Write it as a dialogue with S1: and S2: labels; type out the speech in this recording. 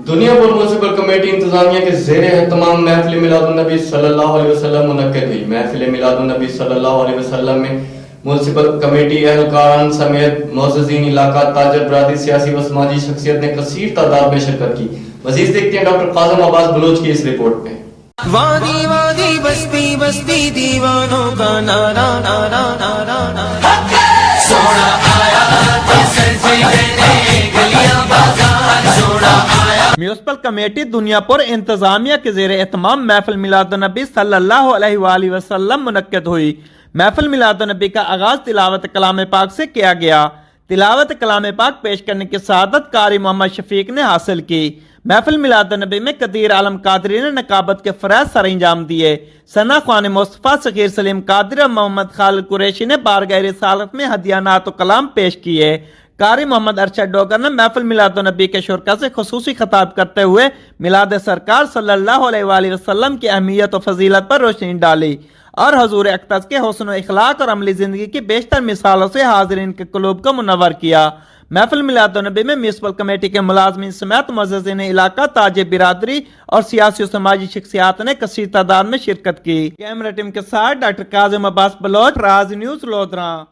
S1: دنیا بھر municipal committee انتظامیہ کے زیر اہتمام محفل میلاد النبی صلی اللہ علیہ وسلم منعقد ہوئی۔ محفل میلاد النبی صلی اللہ علیہ وسلم میں میونسپل کمیٹی اہلکاران سمیت معززین علاقہ، تاجر برادری، سیاسی و سماجی شخصیت نے کثیر تعداد میں شرکت کی۔ مزید دیکھتے ہیں ڈاکٹر قاسم عباس بلوچ کی اس رپورٹ میں۔
S2: وادی وادی بستی بستی دیوانوں کا نعرہ نعرہ نعرہ نعرہ، سونا آیا تو سجدے دینے گلیاں بازار، سونا آیا۔
S3: میونسپل کمیٹی دنیا پور انتظامیہ کے زیر اہتمام محفل میلاد النبی صلی اللہ علیہ وآلہ وسلم منعقد ہوئی۔ محفل میلاد النبی کا آغاز تلاوت کلام پاک سے کیا گیا۔ تلاوت کلام پاک پیش کرنے کی سعادت قاری محمد شفیق نے حاصل کی۔ محفل میلاد النبی میں قدیر عالم قادری نے نقابت کے فرائض سر انجام دیے۔ ثنا خوان مصطفیٰ، صغیر سلیم قادری اور محمد خالد قریشی نے بارگاہ رسالت میں ہدیانات و کلام پیش کیے۔ قاری محمد ارشد ڈوگر نے محفل میلاد النبی کے شرکاء سے خصوصی خطاب کرتے ہوئے میلاد سرکار صلی اللہ علیہ وآلہ وسلم کی اہمیت و فضیلت پر روشنی ڈالی اور حضور اقدس کے حسن و اخلاق اور عملی زندگی کی بیشتر مثالوں سے حاضرین کے قلوب کو منور کیا۔ محفل میلاد النبی میں میونسپل کمیٹی کے ملازمین سمیت معززین علاقہ، تاجر برادری اور سیاسی و سماجی شخصیات نے کثیر تعداد میں شرکت کی۔ کیمرہ ٹیم کے ساتھ ڈاکٹر قاسم عباس بلوچ، راز نیوز، لودھراں۔